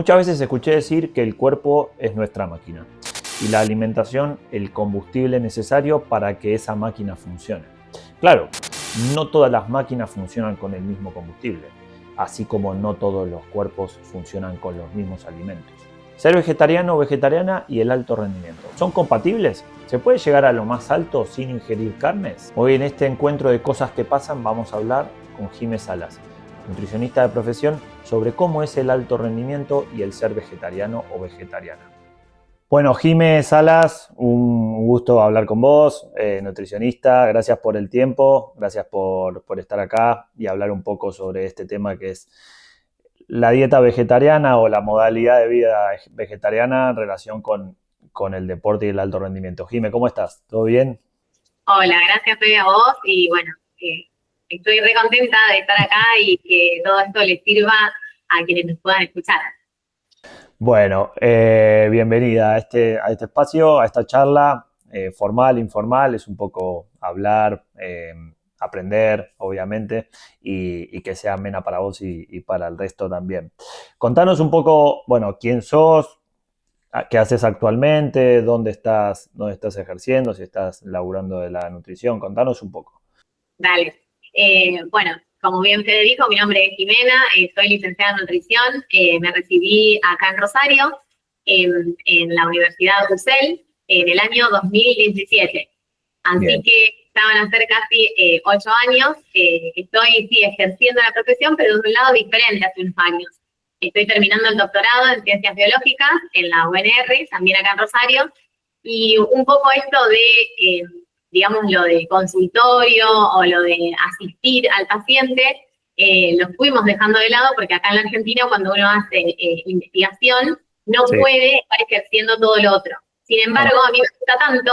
Muchas veces escuché decir que el cuerpo es nuestra máquina y la alimentación el combustible necesario para que esa máquina funcione. Claro, no todas las máquinas funcionan con el mismo combustible, así como no todos los cuerpos funcionan con los mismos alimentos. Ser vegetariano o vegetariana y el alto rendimiento, ¿son compatibles? ¿Se puede llegar a lo más alto sin ingerir carnes? Hoy en este encuentro de cosas que pasan vamos a hablar con Jimé Salas, nutricionista de profesión, sobre cómo es el alto rendimiento y el ser vegetariano o vegetariana. Bueno, Jimé Salas, un gusto hablar con vos, nutricionista, gracias por el tiempo, gracias por estar acá y hablar un poco sobre este tema que es la dieta vegetariana o la modalidad de vida vegetariana en relación con el deporte y el alto rendimiento. Jimé, ¿cómo estás? ¿Todo bien? Hola, gracias Fede a vos y bueno, estoy re contenta de estar acá y que todo esto les sirva a quienes nos puedan escuchar. Bueno, bienvenida a este espacio, a esta charla formal, informal, es un poco hablar, aprender, obviamente, y que sea amena para vos y para el resto también. Contanos un poco, bueno, quién sos, qué haces actualmente, dónde estás ejerciendo, si estás laburando de la nutrición, contanos un poco. Dale. Bueno, como bien Fede dijo, mi nombre es Jimena, soy licenciada en nutrición, me recibí acá en Rosario, en la Universidad UCEL, en el año 2017. Así Bien, que estaban a ser casi 8 años, estoy sí, ejerciendo la profesión, pero de un lado diferente hace unos años. Estoy terminando el doctorado en ciencias biológicas en la UNR, también acá en Rosario, y un poco esto de, digamos, lo de consultorio o lo de asistir al paciente, lo fuimos dejando de lado porque acá en la Argentina cuando uno hace investigación no sí. puede estar ejerciendo todo lo otro. Sin Ah, embargo, a mí me gusta tanto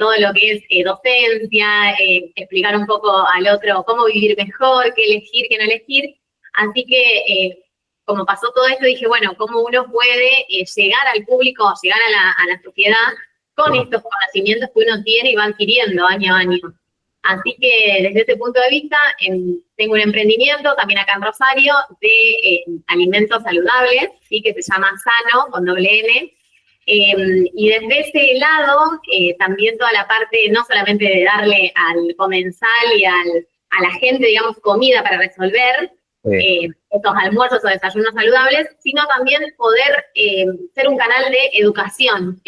todo lo que es docencia, explicar un poco al otro cómo vivir mejor, qué elegir, qué no elegir. Así que como pasó todo esto, dije, bueno, cómo uno puede llegar al público, llegar a la sociedad con estos conocimientos que uno tiene y va adquiriendo año a año. Así que desde ese punto de vista, tengo un emprendimiento también acá en Rosario de alimentos saludables, ¿sí? Que se llama Sano, con doble N. Y desde ese lado, también toda la parte, no solamente de darle al comensal y a la gente, digamos, comida para resolver sí. estos almuerzos o desayunos saludables, sino también poder ser un canal de educación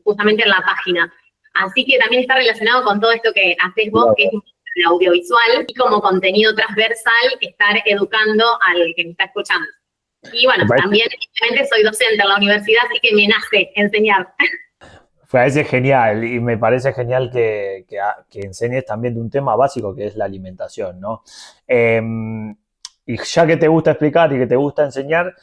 justamente en la página. Así que también está relacionado con todo esto que haces vos, que es el audiovisual, y como contenido transversal, estar educando al que me está escuchando. Y bueno, Me parece, también evidentemente soy docente en la universidad, así que me nace enseñar. parece genial y me parece genial que enseñes también de un tema básico que es la alimentación, ¿no? Eh, y ya que te gusta explicar y que te gusta enseñar,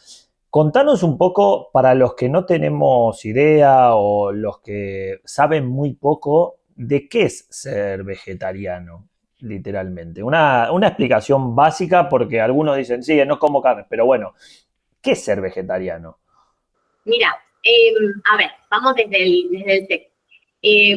contanos un poco para los que no tenemos idea o los que saben muy poco de qué es ser vegetariano, literalmente. Una explicación básica porque algunos dicen, sí, no como carne, pero bueno, ¿qué es ser vegetariano? Mira, a ver, vamos desde el texto.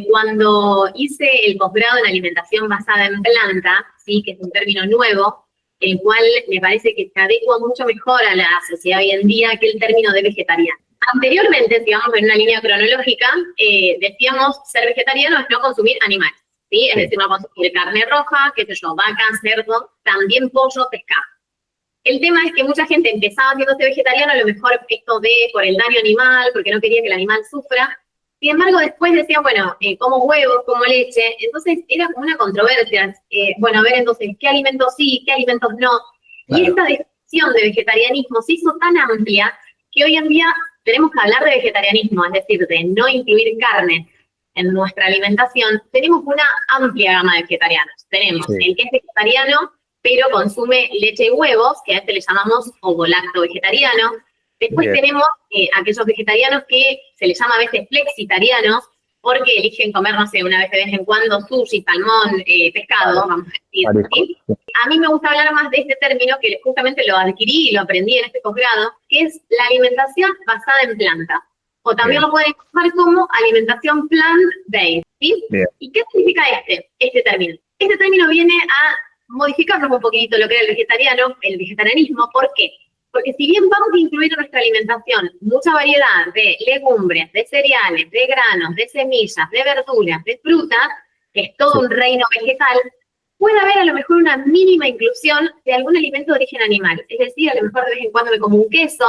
Cuando hice el posgrado en alimentación basada en planta, ¿sí? Que es un término nuevo, el cual me parece que se adecua mucho mejor a la sociedad hoy en día que el término de vegetariano. Anteriormente, si vamos en una línea cronológica, decíamos ser vegetariano es no consumir animales, ¿sí? Es Sí, decir, no consumir carne roja, qué sé yo, vaca, cerdo, también pollo, pescado. El tema es que mucha gente empezaba haciéndose vegetariano, a lo mejor esto de por el daño animal, porque no quería que el animal sufra. Sin embargo, después decía, bueno, como huevos, como leche. Entonces era como una controversia. Bueno, a ver, entonces, ¿qué alimentos sí, qué alimentos no? Y claro. esta definición de vegetarianismo se hizo tan amplia que hoy en día tenemos que hablar de vegetarianismo, es decir, de no incluir carne en nuestra alimentación. Tenemos una amplia gama de vegetarianos. Tenemos Sí, el que es vegetariano, pero consume leche y huevos, que a este le llamamos ovolacto vegetariano. Después bien. tenemos aquellos vegetarianos que se les llama a veces flexitarianos, porque eligen comer, no sé, una vez de vez en cuando sushi, salmón, pescado, Claro, vamos a decir, mariscos. ¿sí? A mí me gusta hablar más de este término, que justamente lo adquirí y lo aprendí en este posgrado, que es la alimentación basada en planta. O también Bien, lo pueden llamar como alimentación plant-based, ¿sí? bien, ¿Y qué significa este término? Este término viene a modificarnos un poquitito lo que era el vegetarianismo. ¿Por qué? Porque si bien vamos a incluir en nuestra alimentación mucha variedad de legumbres, de cereales, de granos, de semillas, de verduras, de frutas, que es todo un reino vegetal, puede haber a lo mejor una mínima inclusión de algún alimento de origen animal. Es decir, a lo mejor de vez en cuando me como un queso,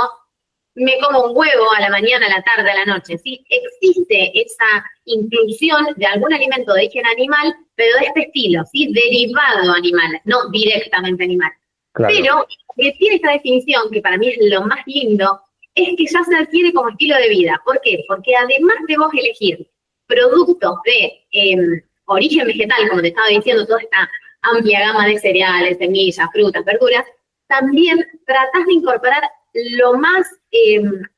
me como un huevo a la mañana, a la tarde, a la noche. ¿Sí? Existe esa inclusión de algún alimento de origen animal, pero de este estilo, ¿sí? Derivado animal, no directamente animal. Claro. Pero que tiene esta definición, que para mí es lo más lindo, es que ya se adquiere como estilo de vida. ¿Por qué? Porque además de vos elegir productos de origen vegetal, como te estaba diciendo, toda esta amplia gama de cereales, semillas, frutas, verduras, también tratás de incorporar lo más,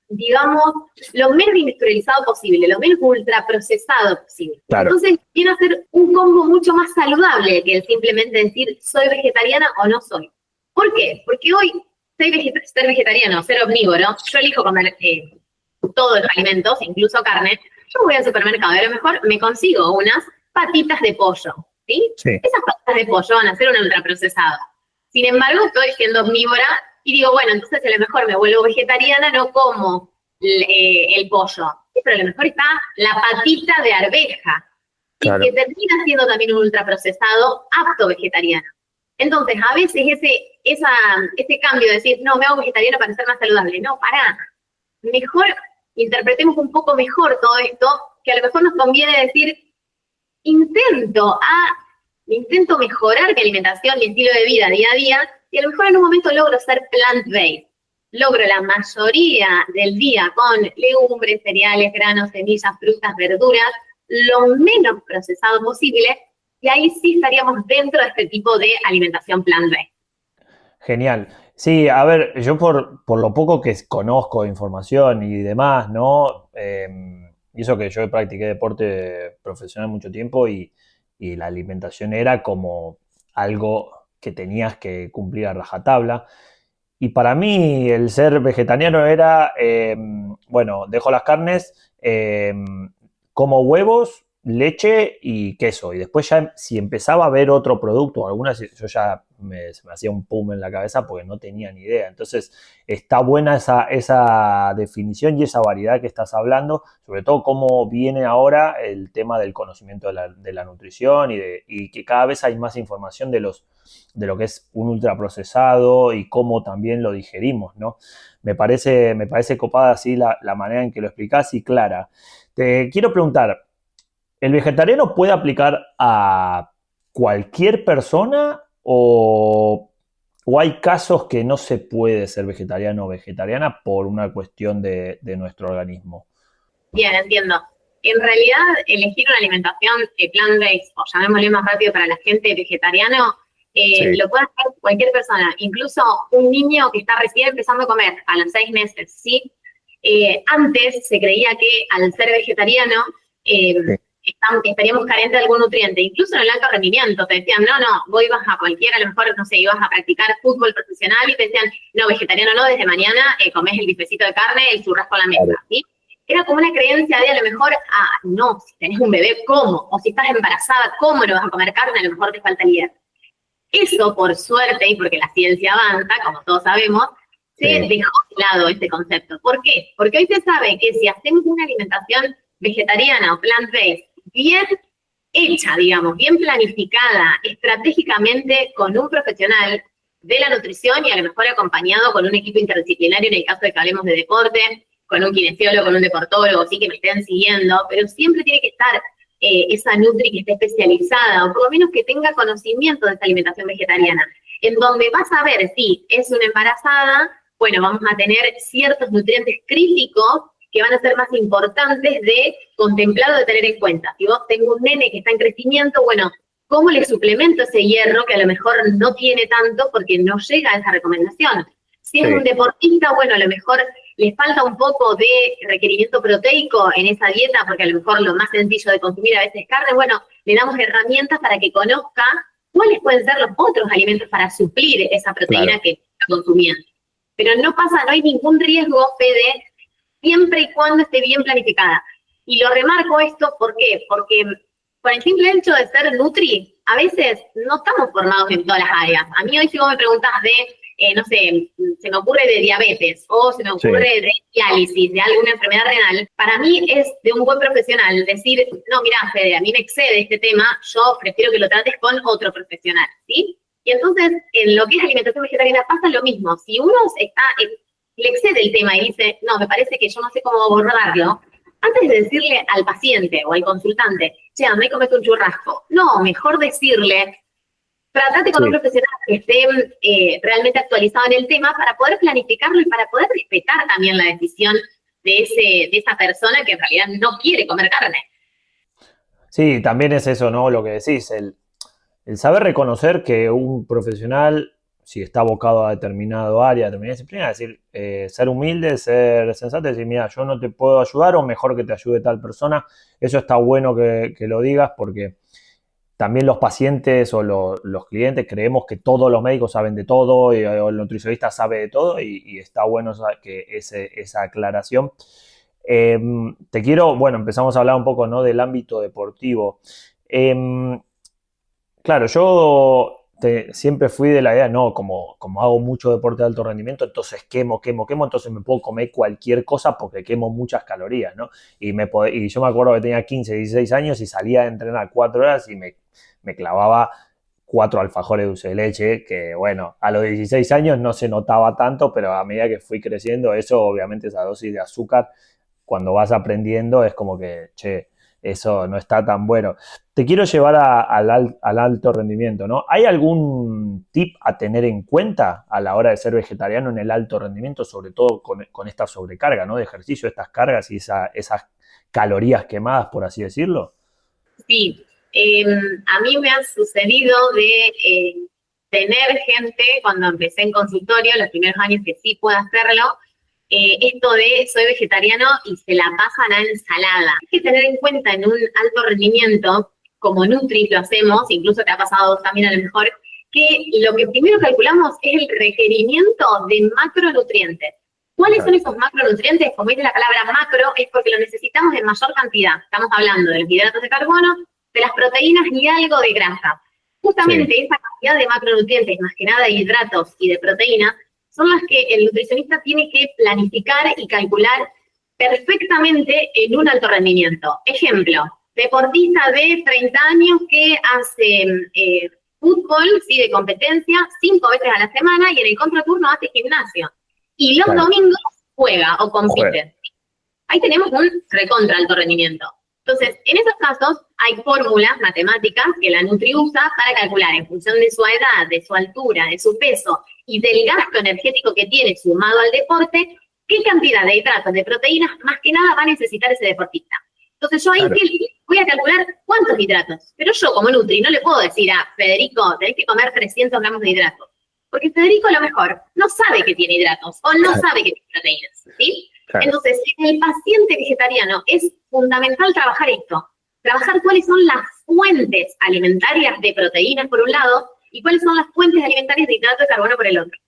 digamos, lo menos industrializado posible, lo menos ultraprocesado posible. Claro. Entonces, viene a ser un combo mucho más saludable que el simplemente decir soy vegetariana o no soy. ¿Por qué? Porque hoy ser vegetariano, ser omnívoro, yo elijo comer todos los alimentos, incluso carne. Yo voy al supermercado y a lo mejor me consigo unas patitas de pollo, ¿sí? Esas patitas de pollo van a ser un ultraprocesado. Sin embargo, estoy siendo omnívora y digo, bueno, entonces a lo mejor me vuelvo vegetariana, no como el pollo. Pero a lo mejor está la patita de arveja, claro, que termina siendo también un ultraprocesado apto vegetariano. Entonces, a veces ese cambio de decir, no, me hago vegetariana para ser más saludable. No, pará. Mejor interpretemos un poco mejor todo esto, que a lo mejor nos conviene decir, intento mejorar mi alimentación, mi estilo de vida día a día, y a lo mejor en un momento logro ser plant-based. Logro la mayoría del día con legumbres, cereales, granos, semillas, frutas, verduras, lo menos procesado posible, y ahí sí estaríamos dentro de este tipo de alimentación plant-based. Genial. Sí, a ver, yo por lo poco que conozco de información y demás, ¿no? Y eso que yo practiqué deporte profesional mucho tiempo y la alimentación era como algo que tenías que cumplir a rajatabla. Y para mí el ser vegetariano era, bueno, dejo las carnes, como huevos, leche y queso. Y después ya si empezaba a ver otro producto, algunas, yo ya se me hacía un pum en la cabeza porque no tenía ni idea. Entonces está buena esa definición y esa variedad que estás hablando, sobre todo cómo viene ahora el tema del conocimiento de la nutrición y que cada vez hay más información de lo que es un ultraprocesado y cómo también lo digerimos, ¿no? Me parece copada así la manera en que lo explicás y clara. Te quiero preguntar, ¿el vegetariano puede aplicar a cualquier persona o hay casos que no se puede ser vegetariano o vegetariana por una cuestión de nuestro organismo? Bien, entiendo. En realidad, elegir una alimentación plant-based, o llamémosle más rápido para la gente vegetariano, sí, lo puede hacer cualquier persona, incluso un niño que está recién empezando a comer a los 6 meses, ¿sí? Antes se creía que al ser vegetariano sí, estaríamos carentes de algún nutriente, incluso en el alto rendimiento, te decían, vos ibas a cualquiera, a lo mejor, no sé, ibas a practicar fútbol profesional y te decían, no, vegetariano no, desde mañana comés el bifecito de carne, el churrasco a la mesa, ¿sí? Era como una creencia de a lo mejor, no, si tenés un bebé, ¿cómo? O si estás embarazada, ¿cómo no vas a comer carne? A lo mejor te falta el hierro. Eso, por suerte, y porque la ciencia avanza, como todos sabemos, se dejó de lado este concepto. ¿Por qué? Porque hoy se sabe que si hacemos una alimentación vegetariana o plant-based bien hecha, digamos, bien planificada, estratégicamente con un profesional de la nutrición y a lo mejor acompañado con un equipo interdisciplinario en el caso de que hablemos de deporte, con un kinesiólogo, con un deportólogo, sí, que me estén siguiendo, pero siempre tiene que estar esa nutri que esté especializada, o por lo menos que tenga conocimiento de esta alimentación vegetariana, en donde vas a ver si es una embarazada, bueno, vamos a tener ciertos nutrientes críticos que van a ser más importantes de contemplar o de tener en cuenta. Si vos tengo un nene que está en crecimiento, bueno, ¿cómo le suplemento ese hierro que a lo mejor no tiene tanto porque no llega a esa recomendación? Si es un deportista, bueno, a lo mejor le falta un poco de requerimiento proteico en esa dieta, porque a lo mejor lo más sencillo de consumir a veces es carne, bueno, le damos herramientas para que conozca cuáles pueden ser los otros alimentos para suplir esa proteína que está consumiendo. Pero no hay ningún riesgo, Fede, siempre y cuando esté bien planificada. Y lo remarco esto, ¿por qué? Porque con el simple hecho de ser nutri, a veces no estamos formados en todas las áreas. A mí hoy si vos me preguntás de no sé, se me ocurre de diabetes o se me ocurre de diálisis, de alguna enfermedad renal, para mí es de un buen profesional decir, no, mira, Fede, a mí me excede este tema, yo prefiero que lo trates con otro profesional, ¿sí? Y entonces, en lo que es alimentación vegetariana pasa lo mismo. Si uno le excede el tema y dice, no, me parece que yo no sé cómo abordarlo, antes de decirle al paciente o al consultante, che, andá y comete un churrasco, no, mejor decirle, tratate con un profesional que esté realmente actualizado en el tema para poder planificarlo y para poder respetar también la decisión de esa persona que en realidad no quiere comer carne. Sí, también es eso, ¿no? Lo que decís, el saber reconocer que un profesional, si está abocado a determinado área, a determinada disciplina, es decir, ser humilde, ser sensato, decir, mira, yo no te puedo ayudar o mejor que te ayude tal persona. Eso está bueno que lo digas porque también los pacientes o los clientes creemos que todos los médicos saben de todo o el nutricionista sabe de todo y está bueno que esa aclaración. Bueno, empezamos a hablar un poco, ¿no?, del ámbito deportivo. Claro, yo siempre fui de la idea, no, como hago mucho deporte de alto rendimiento, entonces quemo, entonces me puedo comer cualquier cosa porque quemo muchas calorías, ¿no? Y yo me acuerdo que tenía 15, 16 años y salía a entrenar 4 horas y me clavaba 4 alfajores de dulce de leche, que bueno, a los 16 años no se notaba tanto, pero a medida que fui creciendo, eso obviamente esa dosis de azúcar, cuando vas aprendiendo, es como que, che, eso no está tan bueno. Te quiero llevar al alto rendimiento, ¿no? ¿Hay algún tip a tener en cuenta a la hora de ser vegetariano en el alto rendimiento, sobre todo con esta sobrecarga, ¿no?, de ejercicio, estas cargas y esas calorías quemadas, por así decirlo? Sí, a mí me ha sucedido de tener gente, cuando empecé en consultorio, los primeros años que sí puedo hacerlo, esto de soy vegetariano y se la pasan a ensalada. Hay que tener en cuenta en un alto rendimiento, como Nutri lo hacemos, incluso te ha pasado también a lo mejor, que lo que primero calculamos es el requerimiento de macronutrientes. ¿Cuáles son esos macronutrientes? Como dice la palabra macro, es porque lo necesitamos en mayor cantidad. Estamos hablando de los hidratos de carbono, de las proteínas y algo de grasa. Justamente esa cantidad de macronutrientes, más que nada de hidratos y de proteínas, son las que el nutricionista tiene que planificar y calcular perfectamente en un alto rendimiento. Ejemplo, deportista de 30 años que hace fútbol, sí, de competencia, 5 veces a la semana y en el contraturno hace gimnasio. Y los domingos juega o compite. Ahí tenemos un recontra alto rendimiento. Entonces, en esos casos hay fórmulas matemáticas que la Nutri usa para calcular en función de su edad, de su altura, de su peso y del gasto energético que tiene sumado al deporte, qué cantidad de hidratos, de proteínas, más que nada va a necesitar ese deportista. Entonces yo ahí voy a calcular cuántos hidratos. Pero yo como Nutri no le puedo decir a Federico, tenés que comer 300 gramos de hidratos. Porque Federico a lo mejor no sabe que tiene hidratos o no sabe que tiene proteínas, ¿sí? Entonces, en el paciente vegetariano es fundamental trabajar esto, trabajar cuáles son las fuentes alimentarias de proteínas por un lado y cuáles son las fuentes alimentarias de hidrato de carbono por el otro.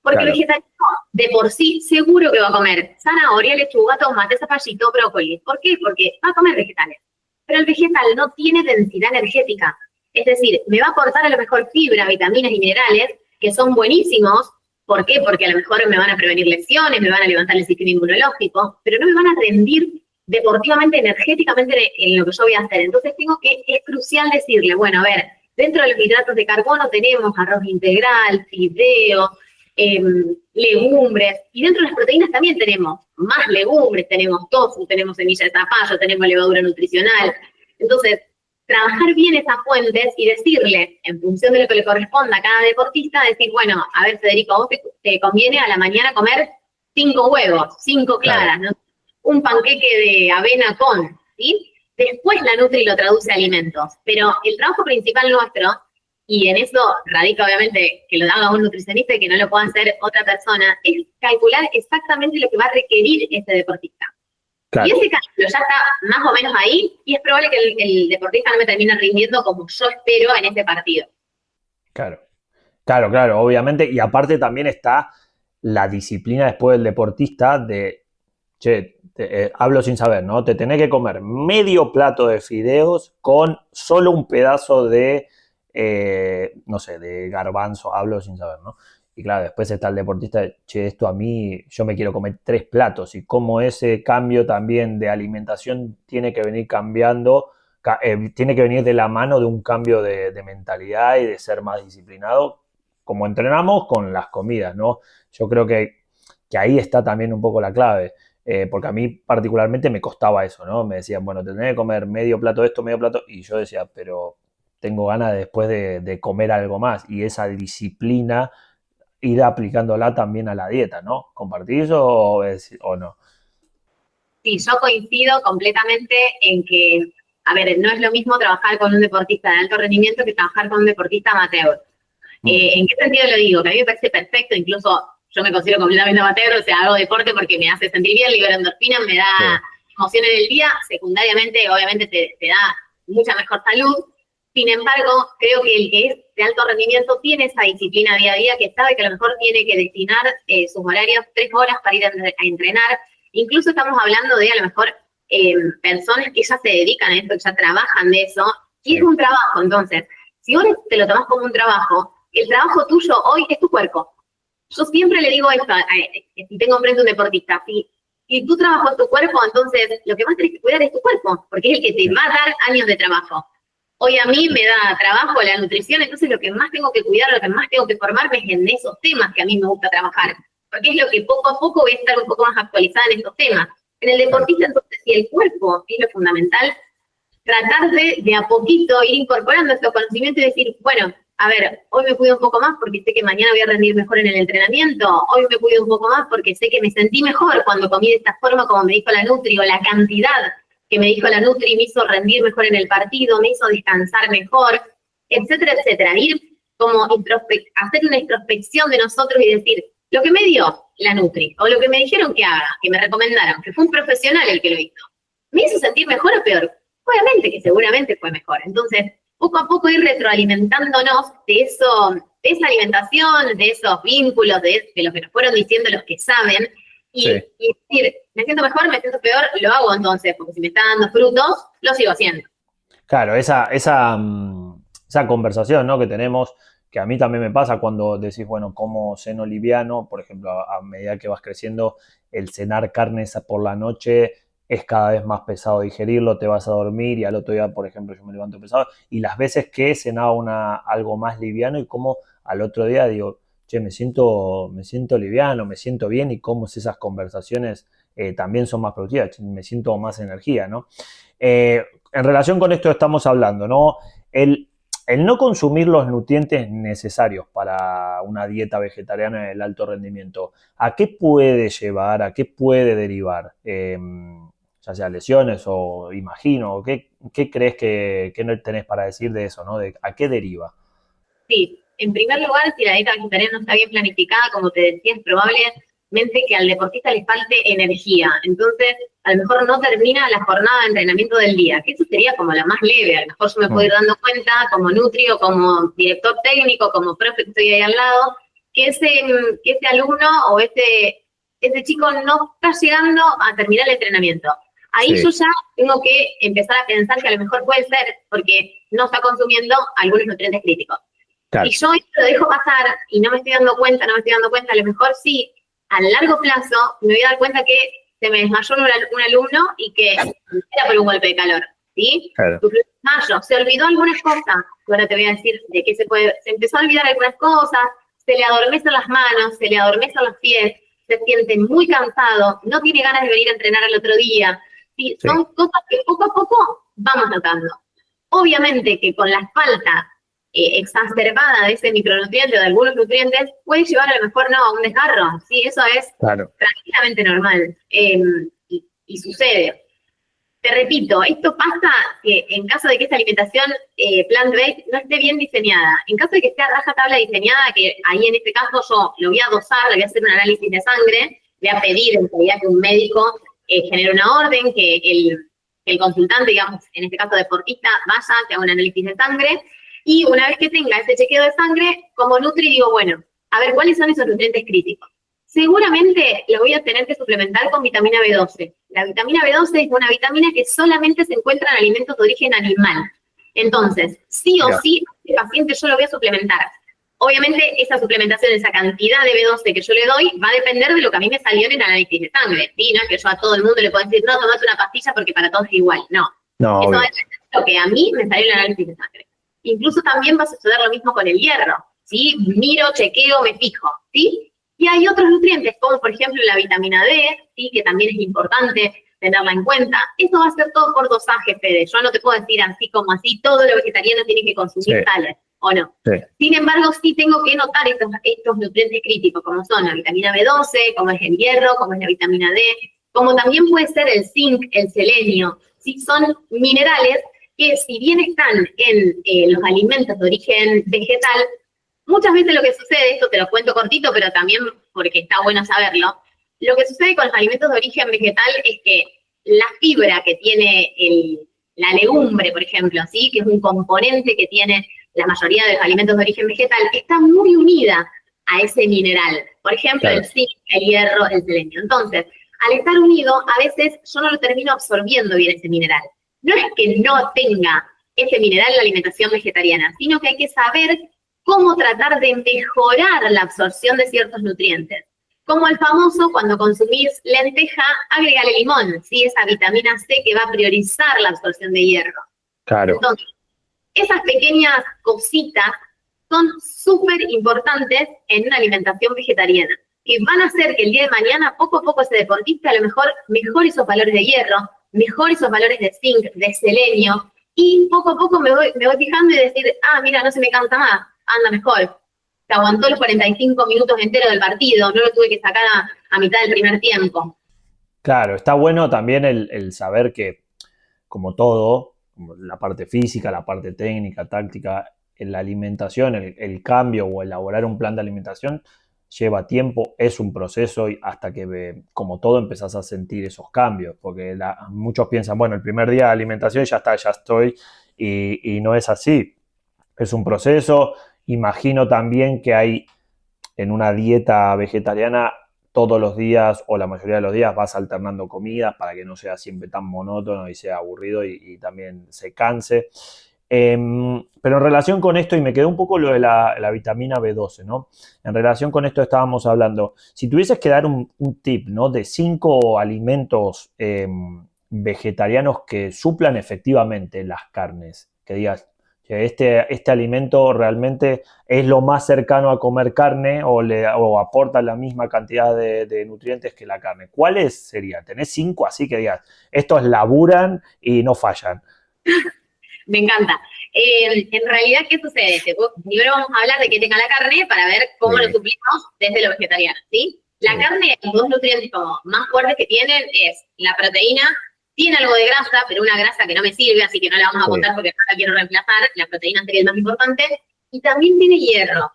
Porque el vegetariano de por sí seguro que va a comer zanahoria, lechuga, tomate, zapallito, brócoli. ¿Por qué? Porque va a comer vegetales. Pero el vegetal no tiene densidad energética. Es decir, me va a aportar a lo mejor fibra, vitaminas y minerales que son buenísimos. ¿Por qué? Porque a lo mejor me van a prevenir lesiones, me van a levantar el sistema inmunológico, pero no me van a rendir deportivamente, energéticamente en lo que yo voy a hacer. Entonces es crucial decirle, bueno, a ver, dentro de los hidratos de carbono tenemos arroz integral, fideo, legumbres, y dentro de las proteínas también tenemos más legumbres, tenemos tofu, tenemos semilla de zapallo, tenemos levadura nutricional. Entonces, trabajar bien esas fuentes y decirle, en función de lo que le corresponda a cada deportista, decir, bueno, a ver, Federico, a vos te conviene a la mañana comer 5 huevos, 5 claras, ¿no? Un panqueque de avena con, ¿sí? Después la Nutri lo traduce a alimentos, pero el trabajo principal nuestro, y en eso radica obviamente que lo haga un nutricionista y que no lo pueda hacer otra persona, es calcular exactamente lo que va a requerir ese deportista. Claro. Y ese cálculo ya está más o menos ahí y es probable que el deportista no me termine rindiendo como yo espero en este partido. Claro, obviamente. Y aparte también está la disciplina después del deportista de, che, hablo sin saber, ¿no? Te tenés que comer medio plato de fideos con solo un pedazo de, no sé, de garbanzo, hablo sin saber, ¿no? Y claro, después está el deportista, che, esto a mí, yo me quiero comer 3 platos. Y cómo ese cambio también de alimentación tiene que venir cambiando, tiene que venir de la mano de un cambio de mentalidad y de ser más disciplinado, como entrenamos con las comidas, ¿no? Yo creo que ahí está también un poco la clave. Porque a mí particularmente me costaba eso, ¿no? Me decían, bueno, te tenés que comer medio plato de esto, medio plato, y yo decía, pero tengo ganas después de comer algo más. Y esa disciplina, ir aplicándola también a la dieta, ¿no? ¿Compartís o no? Sí, yo coincido completamente en que, a ver, no es lo mismo trabajar con un deportista de alto rendimiento que trabajar con un deportista amateur. ¿En qué sentido lo digo? Que a mí me parece perfecto, incluso yo me considero completamente amateur, o sea, hago deporte porque me hace sentir bien, libero endorfinas, me da emoción en el día, secundariamente, obviamente te da mucha mejor salud. Sin embargo, creo que el que es de alto rendimiento tiene esa disciplina día a día, que sabe que a lo mejor tiene que destinar sus horarios 3 horas para ir a entrenar. Incluso estamos hablando de a lo mejor personas que ya se dedican a esto, que ya trabajan de eso, y es un trabajo. Entonces, si vos te lo tomás como un trabajo, el trabajo tuyo hoy es tu cuerpo. Yo siempre le digo esto, si tengo enfrente un deportista, si tu trabajo es tu cuerpo, entonces lo que más tenés que cuidar es tu cuerpo, porque es el que te va a dar años de trabajo. Hoy a mí me da trabajo la nutrición, entonces lo que más tengo que cuidar, lo que más tengo que formarme es en esos temas que a mí me gusta trabajar, porque es lo que poco a poco voy a estar un poco más actualizada en estos temas. En el deportista, entonces, si el cuerpo es lo fundamental, tratar de a poquito ir incorporando estos conocimientos y decir, bueno, a ver, hoy me cuido un poco más porque sé que mañana voy a rendir mejor en el entrenamiento, hoy me cuido un poco más porque sé que me sentí mejor cuando comí de esta forma como me dijo la Nutri, o la cantidad que me dijo la Nutri me hizo rendir mejor en el partido, me hizo descansar mejor, etcétera, etcétera. Ir como hacer una introspección de nosotros y decir, lo que me dio la Nutri, o lo que me dijeron que haga, que me recomendaron, que fue un profesional el que lo hizo, ¿me hizo sentir mejor o peor? Obviamente que seguramente fue mejor. Entonces, poco a poco ir retroalimentándonos de eso, de esa alimentación, de esos vínculos, de lo que nos fueron diciendo los que saben, y decir, me siento mejor, me siento peor, lo hago entonces, porque si me está dando frutos, lo sigo haciendo. Claro, esa conversación, ¿no?, que tenemos, que a mí también me pasa cuando decís, bueno, como ceno liviano, por ejemplo, a medida que vas creciendo, el cenar carnes por la noche es cada vez más pesado digerirlo, te vas a dormir y al otro día, por ejemplo, yo me levanto pesado, y las veces que he cenado algo más liviano y como al otro día digo, che, me siento liviano, me siento bien, y cómo esas conversaciones también son más productivas, me siento más energía, ¿no? En relación con esto estamos hablando, ¿no? El no consumir los nutrientes necesarios para una dieta vegetariana del alto rendimiento, ¿a qué puede llevar, a qué puede derivar? Ya sea lesiones o imagino, ¿qué crees que no tenés para decir de eso, ¿no? ¿A qué deriva? Sí, en primer lugar, si la dieta vegetariana no está bien planificada, como te decía, es probablemente que al deportista le falte energía. Entonces, a lo mejor no termina la jornada de entrenamiento del día, que eso sería como la más leve. A lo mejor yo me puedo ir dando cuenta como nutrio, como director técnico, como profe que estoy ahí al lado, que ese alumno o ese chico no está llegando a terminar el entrenamiento. Ahí yo ya tengo que empezar a pensar que a lo mejor puede ser porque no está consumiendo algunos nutrientes críticos. Claro. Si yo esto lo dejo pasar y no me estoy dando cuenta, a lo mejor sí, a largo plazo me voy a dar cuenta que se me desmayó un alumno y que era por un golpe de calor, ¿sí? Claro. Desmayo, se olvidó algunas cosas, ahora te voy a decir de qué se empezó a olvidar algunas cosas, se le adormecen las manos, se le adormecen los pies, se siente muy cansado, no tiene ganas de venir a entrenar al otro día. ¿Sí? Son cosas que poco a poco vamos notando. Obviamente que con la falta exacerbada de ese micronutriente o de algunos nutrientes puede llevar a lo mejor a un desgarro. Sí, eso es tranquilamente normal y sucede. Te repito, esto pasa que en caso de que esta alimentación plant-based no esté bien diseñada, en caso de que esté a rajatabla diseñada, que ahí en este caso yo lo voy a dosar, le voy a hacer un análisis de sangre, voy a pedir en realidad que un médico genere una orden, que el consultante, digamos, en este caso deportista, vaya, que haga un análisis de sangre, y una vez que tenga ese chequeo de sangre, como Nutri digo, bueno, a ver, ¿cuáles son esos nutrientes críticos? Seguramente lo voy a tener que suplementar con vitamina B12. La vitamina B12 es una vitamina que solamente se encuentra en alimentos de origen animal. Entonces, sí o sí, este paciente yo lo voy a suplementar. Obviamente, esa suplementación, esa cantidad de B12 que yo le doy, va a depender de lo que a mí me salió en el análisis de sangre. ¿Sí? No es que yo a todo el mundo le puedo decir, no, tomate una pastilla porque para todos es igual. No. No, eso obvio. va a depender de lo que a mí me salió en el análisis de sangre. Incluso también va a suceder lo mismo con el hierro. ¿Sí? Miro, chequeo, me fijo. ¿Sí? Y hay otros nutrientes, como por ejemplo la vitamina D, ¿sí? Que también es importante tenerla en cuenta. Eso va a ser todo por dosaje, Fede. Yo no te puedo decir así como así, todo lo vegetariano tiene que consumir tales, ¿o no? Sí. Sin embargo, sí tengo que notar estos nutrientes críticos, como son la vitamina B12, como es el hierro, como es la vitamina D, como también puede ser el zinc, el selenio. ¿Sí? Son minerales que, si bien están en los alimentos de origen vegetal, muchas veces lo que sucede, esto te lo cuento cortito, pero también porque está bueno saberlo, lo que sucede con los alimentos de origen vegetal es que la fibra que tiene la legumbre, por ejemplo, ¿sí? Que es un componente que tiene la mayoría de los alimentos de origen vegetal, está muy unida a ese mineral. Por ejemplo, el zinc, el hierro, el selenio. Entonces, al estar unido, a veces yo no lo termino absorbiendo bien ese mineral. No es que no tenga ese mineral en la alimentación vegetariana, sino que hay que saber cómo tratar de mejorar la absorción de ciertos nutrientes. Como el famoso, cuando consumís lenteja, agregale limón, ¿sí? Esa vitamina C que va a priorizar la absorción de hierro. Claro. Entonces, esas pequeñas cositas son súper importantes en una alimentación vegetariana, que van a hacer que el día de mañana, poco a poco, ese deportista a lo mejor mejore esos valores de hierro, mejore esos valores de zinc, de selenio, y poco a poco me voy fijando y decir, mira, no se me cansa más, anda mejor. Se aguantó los 45 minutos enteros del partido, no lo tuve que sacar a mitad del primer tiempo. Claro, está bueno también el saber que, como todo, como la parte física, la parte técnica, táctica, en la alimentación, el cambio o elaborar un plan de alimentación lleva tiempo, es un proceso y hasta que, como todo, empezás a sentir esos cambios, porque muchos piensan, bueno, el primer día de alimentación ya está, ya estoy, y no es así. Es un proceso. Imagino también que hay en una dieta vegetariana todos los días o la mayoría de los días vas alternando comidas para que no sea siempre tan monótono y sea aburrido y también se canse. Pero en relación con esto, y me quedó un poco lo de la vitamina B12, ¿no? En relación con esto estábamos hablando, si tuvieses que dar un tip, ¿no? De 5 alimentos vegetarianos que suplan efectivamente las carnes, que digas, que este alimento realmente es lo más cercano a comer carne o aporta la misma cantidad de nutrientes que la carne. ¿Cuáles serían? ¿Tenés 5 así que digas, estos laburan y no fallan? Me encanta. En realidad, ¿qué sucede? Primero vamos a hablar de qué tenga la carne para ver cómo lo suplimos desde lo vegetariano, ¿sí? La carne, los dos nutrientes como más fuertes que tienen es la proteína. Tiene algo de grasa, pero una grasa que no me sirve, así que no la vamos a contar porque no la quiero reemplazar. La proteína sería el más importante. Y también tiene hierro.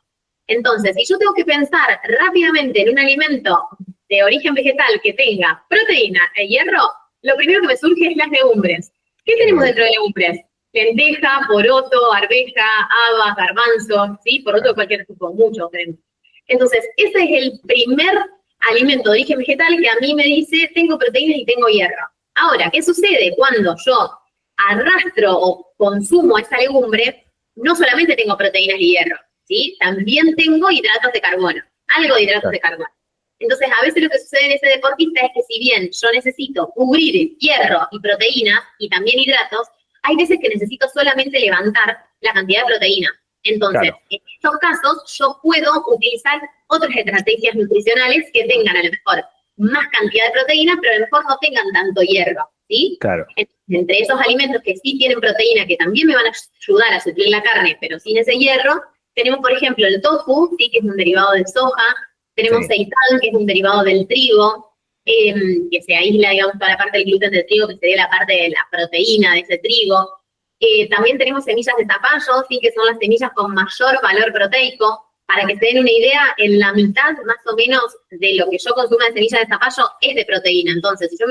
Entonces, si yo tengo que pensar rápidamente en un alimento de origen vegetal que tenga proteína e hierro, lo primero que me surge es las legumbres. ¿Qué tenemos dentro de legumbres? Lenteja, poroto, arveja, habas, garbanzo, ¿sí? Poroto de cualquier tipo, muchos tenemos. Entonces, ese es el primer alimento de origen vegetal que a mí me dice, tengo proteínas y tengo hierro. Ahora, ¿qué sucede cuando yo arrastro o consumo esa legumbre? No solamente tengo proteínas y hierro, ¿sí? También tengo hidratos de carbono, algo de hidratos de carbono. Entonces, a veces lo que sucede en ese deportista es que si bien yo necesito cubrir hierro y proteínas y también hidratos, hay veces que necesito solamente levantar la cantidad de proteína. Entonces, en estos casos, yo puedo utilizar otras estrategias nutricionales que tengan a lo mejor más cantidad de proteína, pero a lo mejor no tengan tanto hierro, ¿sí? Claro. Entre esos alimentos que sí tienen proteína, que también me van a ayudar a suplir la carne, pero sin ese hierro, tenemos, por ejemplo, el tofu, ¿sí? Que es un derivado de soja, tenemos seitán, que es un derivado del trigo, que se aísla, digamos, toda la parte del gluten del trigo, que sería la parte de la proteína de ese trigo. También tenemos semillas de zapallo, ¿sí? Que son las semillas con mayor valor proteico. Para que se den una idea, en la mitad más o menos de lo que yo consumo de semillas de zapallo es de proteína. Entonces, si yo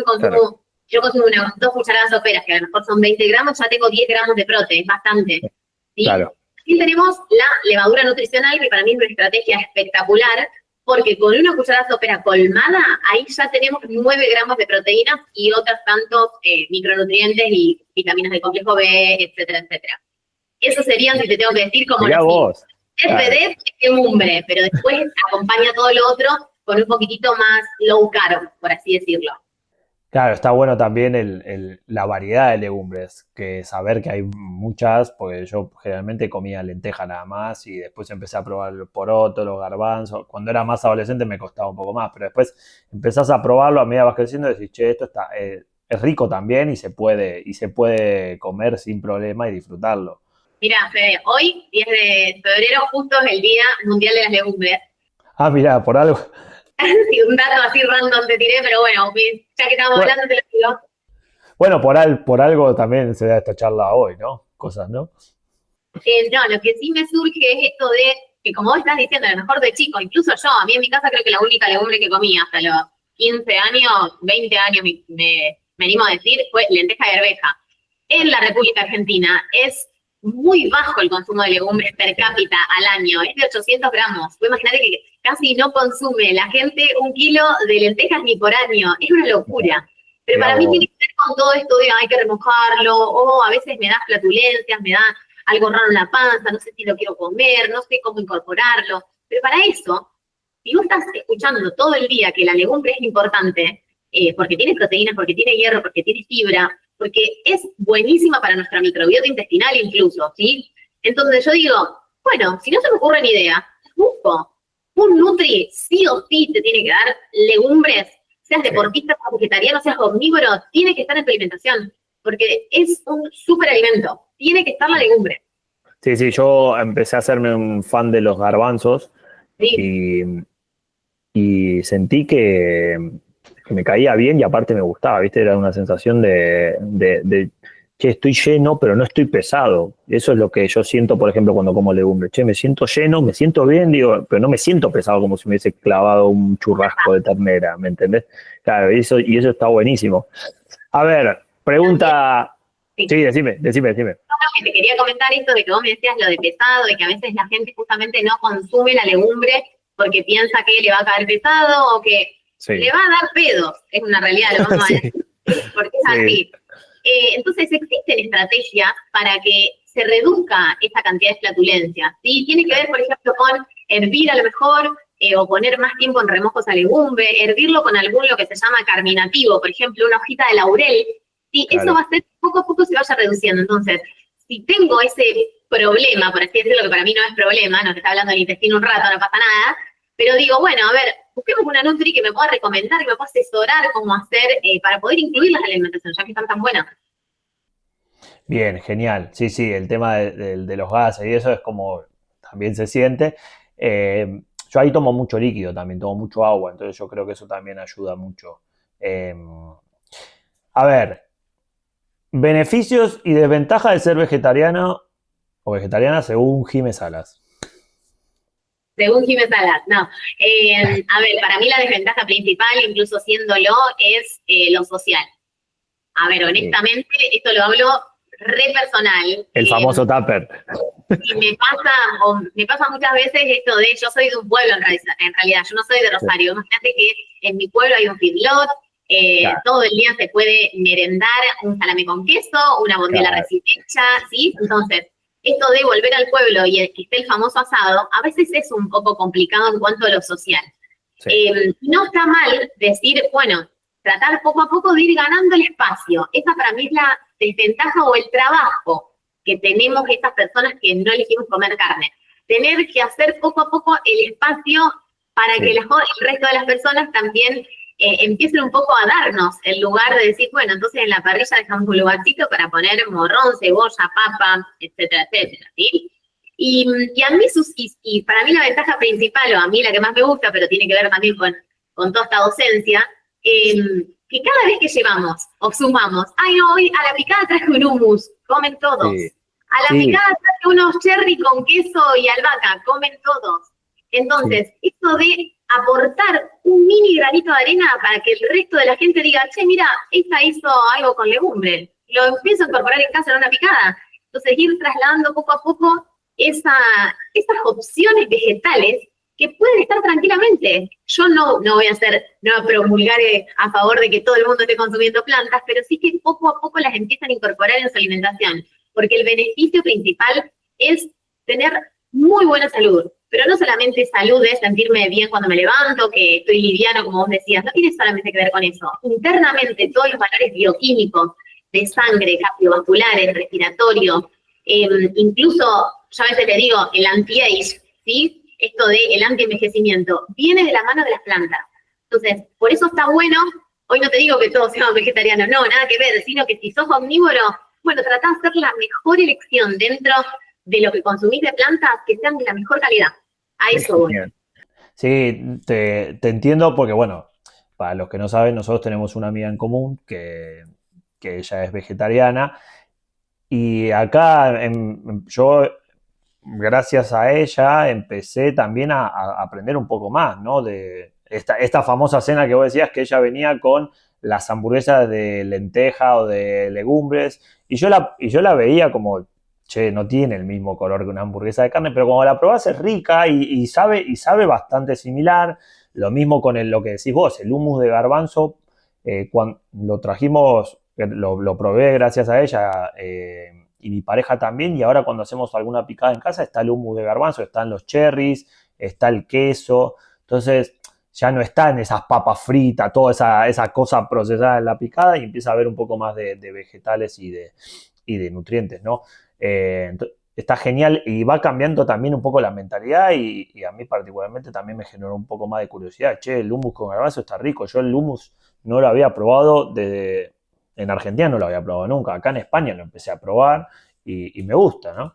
consumo 2 cucharadas soperas, que a lo mejor son 20 gramos, ya tengo 10 gramos de proteína, es bastante. ¿Sí? Claro. Y tenemos la levadura nutricional, que para mí es una estrategia espectacular, porque con una cucharada sopera colmada, ahí ya tenemos 9 gramos de proteínas y otros tantos micronutrientes y vitaminas del complejo B, etcétera, etcétera. Eso serían, si te tengo que decir, como Mirá vos. es vedette, es legumbre, pero después acompaña todo lo otro con un poquitito más low carb, por así decirlo. Claro, está bueno también la variedad de legumbres, que saber que hay muchas, porque yo generalmente comía lenteja nada más y después empecé a probar el poroto, los garbanzos. Cuando era más adolescente me costaba un poco más, pero después empezás a probarlo a medida que vas creciendo y decís, che, esto está, es rico también y se puede comer sin problema y disfrutarlo. Mira, Fede, hoy, 10 de febrero, justo es el Día Mundial de las Legumbres. Ah, mirá, por algo. Sí, un dato así random te tiré, pero bueno, ya que estamos Bueno, hablando te lo digo. bueno, por algo también se da esta charla hoy, ¿no? Cosas, ¿no? No, lo que sí me surge es esto de que, como vos estás diciendo, a lo mejor de chico, incluso yo, a mí en mi casa creo que la única legumbre que comí hasta los 15 años, 20 años, me animo a decir, fue lenteja y arveja. En la República Argentina es muy bajo el consumo de legumbres per cápita al año, es de 800 gramos. Vos imaginate que casi no consume la gente 1 kilo de lentejas ni por año, es una locura. Pero para mí tiene que ver con todo esto de hay que remojarlo, o a veces me da flatulencias, me da algo raro en la panza, no sé si lo quiero comer, no sé cómo incorporarlo. Pero para eso, si vos estás escuchando todo el día que la legumbre es importante, porque tiene proteínas, porque tiene hierro, porque tiene fibra, porque es buenísima para nuestra microbiota intestinal incluso, ¿sí? Entonces yo digo, bueno, si no se me ocurre ni idea, busco un nutri, sí o sí te tiene que dar legumbres, seas deportista, seas vegetariano, seas omnívoro, tiene que estar en tu alimentación, porque es un superalimento, tiene que estar la legumbre. Sí, sí, yo empecé a hacerme un fan de los garbanzos Sí. y sentí que me caía bien y aparte me gustaba, ¿viste? Era una sensación che, estoy lleno, pero no estoy pesado. Eso es lo que yo siento, por ejemplo, cuando como legumbres. Che, me siento lleno, me siento bien, digo, pero no me siento pesado como si me hubiese clavado un churrasco de ternera, ¿me entendés? Claro, y eso está buenísimo. A ver, pregunta... Sí. Sí, decime. No, que te quería comentar esto de que vos me decías lo de pesado y que a veces la gente justamente no consume la legumbre porque piensa que le va a caer pesado o que le va a dar pedos. Es una realidad, lo vamos a decir, porque es así. Entonces existen estrategias para que se reduzca esa cantidad de flatulencias, ¿sí? Tiene que ver, por ejemplo, con hervir a lo mejor o poner más tiempo en remojos a legumbre, hervirlo con algún lo que se llama carminativo, por ejemplo, una hojita de laurel. Sí, claro. Eso va a hacer poco a poco se vaya reduciendo. Entonces, si tengo ese problema, por así decirlo, que para mí no es problema, nos está hablando del intestino un rato, no pasa nada, pero digo, bueno, a ver, busquemos una nutri que me pueda recomendar, que me pueda asesorar cómo hacer para poder incluirlas en la alimentación, ya que están tan buenas. Bien, genial. Sí, sí, el tema de los gases y eso es como también se siente. Yo ahí tomo mucho líquido también, tomo mucho agua, entonces yo creo que eso también ayuda mucho. A ver, beneficios y desventajas de ser vegetariano o vegetariana según Jimé Salas. Según Jimé Salas, no. A ver, para mí la desventaja principal, incluso siéndolo, es lo social. A ver, honestamente, esto lo hablo re personal. El famoso tupper. Y me pasa muchas veces esto de, yo soy de un pueblo en realidad, yo no soy de Rosario. Imagínate que en mi pueblo hay un feedlot, claro. Todo el día se puede merendar un salame con queso, una bondiola recién hecha, ¿sí? Entonces, esto de volver al pueblo y que esté el famoso asado, a veces es un poco complicado en cuanto a lo social. Sí. No está mal decir, bueno, tratar poco a poco de ir ganando el espacio. Esa para mí es la desventaja o el trabajo que tenemos estas personas que no elegimos comer carne. Tener que hacer poco a poco el espacio para que el resto de las personas también empiecen un poco a darnos el lugar de decir, bueno, entonces en la parrilla dejamos un lugarcito para poner morrón, cebolla, papa, etcétera, etcétera, ¿sí? Y a mí, y para mí la ventaja principal, o a mí la que más me gusta, pero tiene que ver también con toda esta docencia, que cada vez que llevamos o sumamos, ay no, hoy a la picada traje un hummus, comen todos. Sí. A la picada traje unos cherry con queso y albahaca, comen todos. Entonces, esto de aportar un mini granito de arena para que el resto de la gente diga, che, mira, esta hizo algo con legumbre, lo empiezo a incorporar en casa en una picada. Entonces, ir trasladando poco a poco esas opciones vegetales que pueden estar tranquilamente. Yo no voy a promulgar a favor de que todo el mundo esté consumiendo plantas, pero sí que poco a poco las empiezan a incorporar en su alimentación, porque el beneficio principal es tener muy buena salud. Pero no solamente salud de sentirme bien cuando me levanto, que estoy liviano, como vos decías, no tiene solamente que ver con eso. Internamente, todos los valores bioquímicos de sangre, cardiovasculares, respiratorios, incluso, yo a veces le digo, el anti-age, ¿sí? Esto de el anti-envejecimiento, viene de la mano de las plantas. Entonces, por eso está bueno, hoy no te digo que todos sean vegetarianos, no, nada que ver, sino que si sos omnívoro, bueno, tratá de hacer la mejor elección dentro de lo que consumís de plantas que sean de la mejor calidad. A Qué eso voy. genial. Sí, te entiendo porque, bueno, para los que no saben, nosotros tenemos una amiga en común que ella es vegetariana y acá yo, gracias a ella, empecé también a aprender un poco más, ¿no? De esta famosa cena que vos decías que ella venía con las hamburguesas de lenteja o de legumbres y yo la veía como, che, no tiene el mismo color que una hamburguesa de carne, pero como la probás es rica y sabe bastante similar. Lo mismo con lo que decís vos, el hummus de garbanzo, cuando lo trajimos, lo probé gracias a ella y mi pareja también, y ahora cuando hacemos alguna picada en casa está el hummus de garbanzo, están los cherries, está el queso, entonces ya no está en esas papas fritas, toda esa cosa procesada en la picada y empieza a haber un poco más de vegetales y de nutrientes, ¿no? Está genial y va cambiando también un poco la mentalidad y a mí particularmente también me generó un poco más de curiosidad. Che, el hummus con garbanzo está rico. Yo el hummus no lo había probado en Argentina no lo había probado nunca. Acá en España lo empecé a probar y me gusta, ¿no?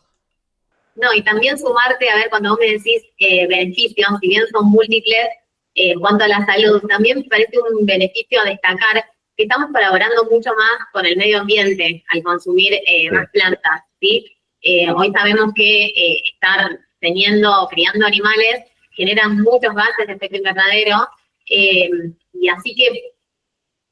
No, y también sumarte, a ver, cuando vos me decís beneficios, si bien son múltiples, en cuanto a la salud, también me parece un beneficio a destacar que estamos colaborando mucho más con el medio ambiente al consumir Sí, más plantas, ¿sí? Hoy sabemos que estar teniendo, criando animales genera muchos gases de efecto invernadero, eh, y así que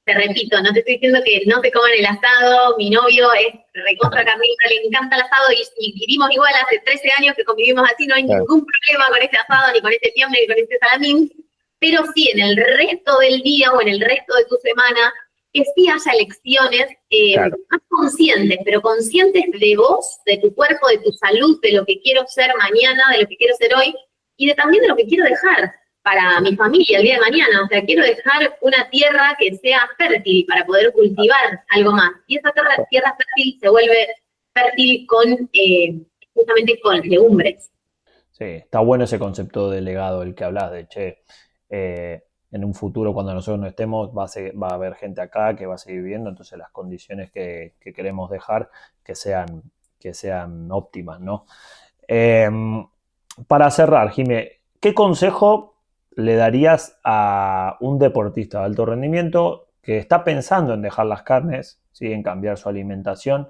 te repito, no te estoy diciendo que no te coman el asado, mi novio es recontra carnívoro, le encanta el asado y vivimos igual hace 13 años que convivimos así, no hay claro, ningún problema con este asado, ni con este fiambre, ni con este salamín, pero sí en el resto del día o en el resto de tu semana, que sí haya elecciones claro. más conscientes, pero conscientes de vos, de tu cuerpo, de tu salud, de lo que quiero ser mañana, de lo que quiero ser hoy, y también de lo que quiero dejar para mi familia el día de mañana. O sea, quiero dejar una tierra que sea fértil para poder cultivar algo más. Y esa tierra fértil se vuelve fértil justamente con legumbres. Sí, está bueno ese concepto de legado del que hablas, de che, en un futuro cuando nosotros no estemos va a haber gente acá que va a seguir viviendo, entonces las condiciones que queremos dejar que sean, que sean óptimas, ¿no? Eh, para cerrar, Jimé, ¿qué consejo le darías a un deportista de alto rendimiento que está pensando en dejar las carnes, ¿sí? En cambiar su alimentación,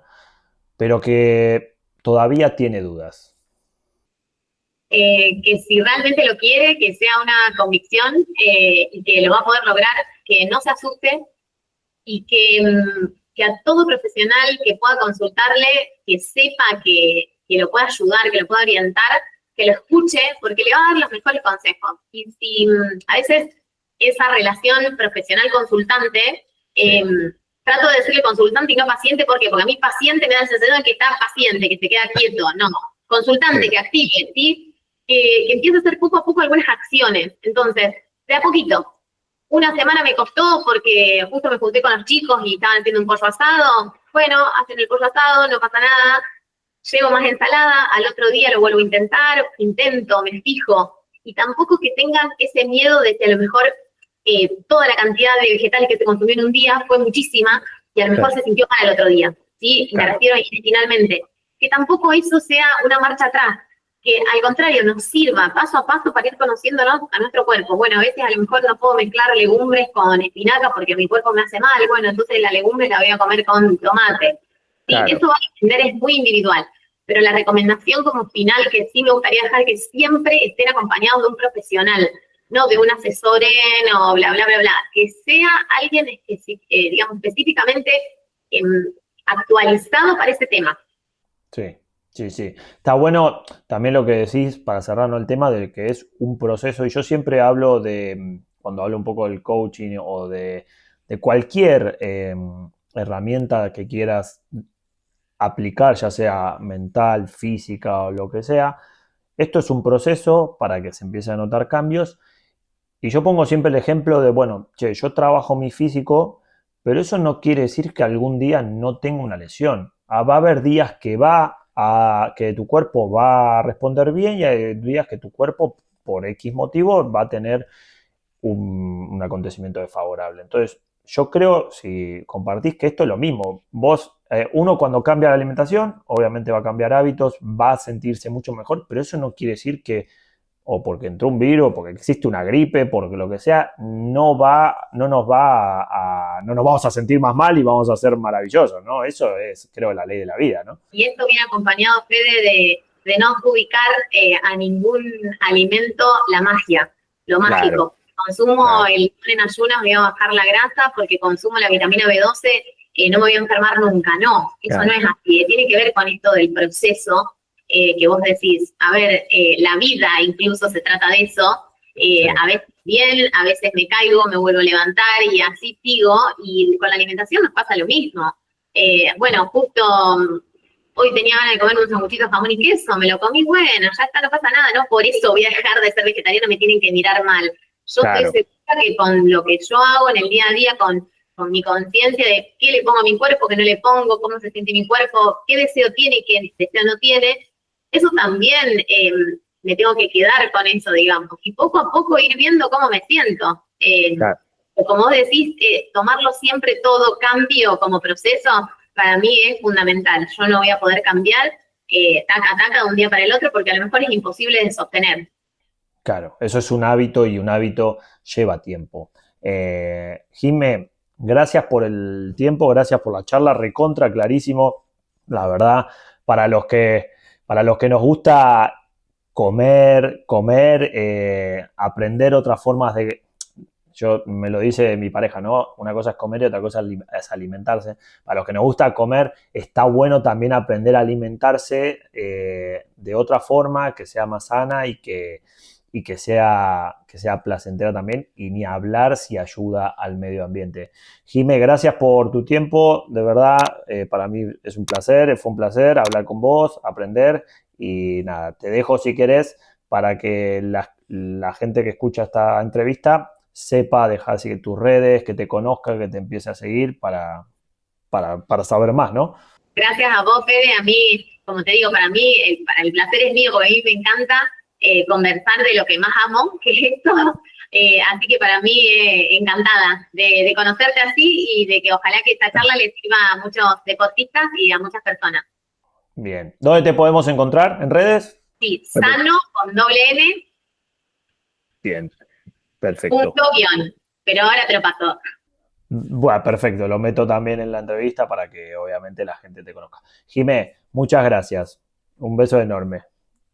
pero que todavía tiene dudas? Que si realmente lo quiere, que sea una convicción y que lo va a poder lograr, que no se asuste y que a todo profesional que pueda consultarle, que sepa que lo pueda ayudar, que lo pueda orientar, que lo escuche, porque le va a dar los mejores consejos. Y si a veces esa relación profesional-consultante, Sí, trato de decirle consultante y no paciente, ¿por qué? Porque a mí paciente me da la sensación de que está paciente, que se queda quieto, no. Consultante, sí, que active, ¿sí? Que empiece a hacer poco a poco algunas acciones. Entonces, de a poquito, una semana me costó porque justo me junté con los chicos y estaban haciendo un pollo asado. Bueno, hacen el pollo asado, no pasa nada. Llevo más ensalada, al otro día lo vuelvo a intentar, intento, me fijo. Y tampoco que tengan ese miedo de que a lo mejor toda la cantidad de vegetales que se consumió en un día fue muchísima y a lo mejor claro, se sintió mal el otro día. ¿Sí? Me claro, refiero intestinalmente. Que tampoco eso sea una marcha atrás, que al contrario nos sirva paso a paso para ir conociéndonos a nuestro cuerpo. Bueno, a veces a lo mejor no puedo mezclar legumbres con espinaca porque mi cuerpo me hace mal, bueno, entonces la legumbre la voy a comer con tomate. Sí, claro. eso va a depender, es muy individual, pero la recomendación como final que sí me gustaría dejar que siempre estén acompañados de un profesional, no de un asesor o bla, bla, bla, bla, que sea alguien, digamos, específicamente eh, actualizado para ese tema. Sí, sí, sí. Está bueno también lo que decís para cerrarnos el tema de que es un proceso. Y yo siempre hablo cuando hablo un poco del coaching o de cualquier herramienta que quieras aplicar, ya sea mental, física o lo que sea, Esto es un proceso para que se empiecen a notar cambios. Y yo pongo siempre el ejemplo de, bueno, che, yo trabajo mi físico, pero eso no quiere decir que algún día no tenga una lesión. Va a haber días que tu cuerpo va a responder bien y hay días que tu cuerpo, por X motivo, va a tener un acontecimiento desfavorable. Entonces, yo creo, si compartís, que esto es lo mismo. Uno cuando cambia la alimentación, obviamente va a cambiar hábitos, va a sentirse mucho mejor, pero eso no quiere decir que, o porque entró un virus, porque existe una gripe, porque lo que sea, no nos vamos a sentir más mal y vamos a ser maravillosos, ¿no? Eso es, creo, la ley de la vida, ¿no? Y esto viene acompañado, Fede, de no adjudicar a ningún alimento la magia, lo Claro, mágico. Consumo claro, el en ayunas, me voy a bajar la grasa, porque consumo la vitamina B12, no me voy a enfermar nunca. No, eso no claro, es así. Tiene que ver con esto del proceso que vos decís. A ver, la vida incluso se trata de eso. sí, A veces bien, a veces me caigo, me vuelvo a levantar y así sigo. Y con la alimentación nos pasa lo mismo. Bueno, justo hoy tenía ganas de comer un sanguchito de jamón y queso, me lo comí, bueno, ya está, no pasa nada, no por eso voy a dejar de ser vegetariano, me tienen que mirar mal. Yo estoy claro, segura que con lo que yo hago en el día a día, con mi conciencia de qué le pongo a mi cuerpo, qué no le pongo, cómo se siente mi cuerpo, qué deseo tiene y qué deseo no tiene, eso también me tengo que quedar con eso, digamos, y poco a poco ir viendo cómo me siento. claro. Como vos decís, tomarlo siempre todo cambio como proceso, para mí es fundamental. Yo no voy a poder cambiar taca taca de un día para el otro porque a lo mejor es imposible de sostener. Claro, eso es un hábito y un hábito lleva tiempo. Jime, gracias por el tiempo, gracias por la charla, recontra clarísimo. La verdad, para los que, para los que nos gusta comer, aprender otras formas de... Yo me lo dice mi pareja, ¿no? Una cosa es comer y otra cosa es alimentarse. Para los que nos gusta comer, está bueno también aprender a alimentarse de otra forma, que sea más sana y que sea placentera también, y ni hablar si ayuda al medio ambiente. Jime, gracias por tu tiempo, de verdad, para mí es un placer, fue un placer hablar con vos, aprender, y nada, te dejo si querés para que la gente que escucha esta entrevista sepa dejar así tus redes, que te conozca, que te empiece a seguir para saber más, ¿no? Gracias a vos, Fede, a mí, como te digo, para mí el placer es mío porque a mí me encanta conversar de lo que más amo, que es esto. Así que para mí, encantada de conocerte así y de que ojalá que esta charla le sirva a muchos deportistas y a muchas personas. Bien. ¿Dónde te podemos encontrar? ¿En redes? Sí, sano con doble N, Bien, perfecto. punto guión. Pero ahora te lo paso. Bueno, perfecto, lo meto también en la entrevista para que obviamente la gente te conozca. Jimé, muchas gracias. Un beso enorme.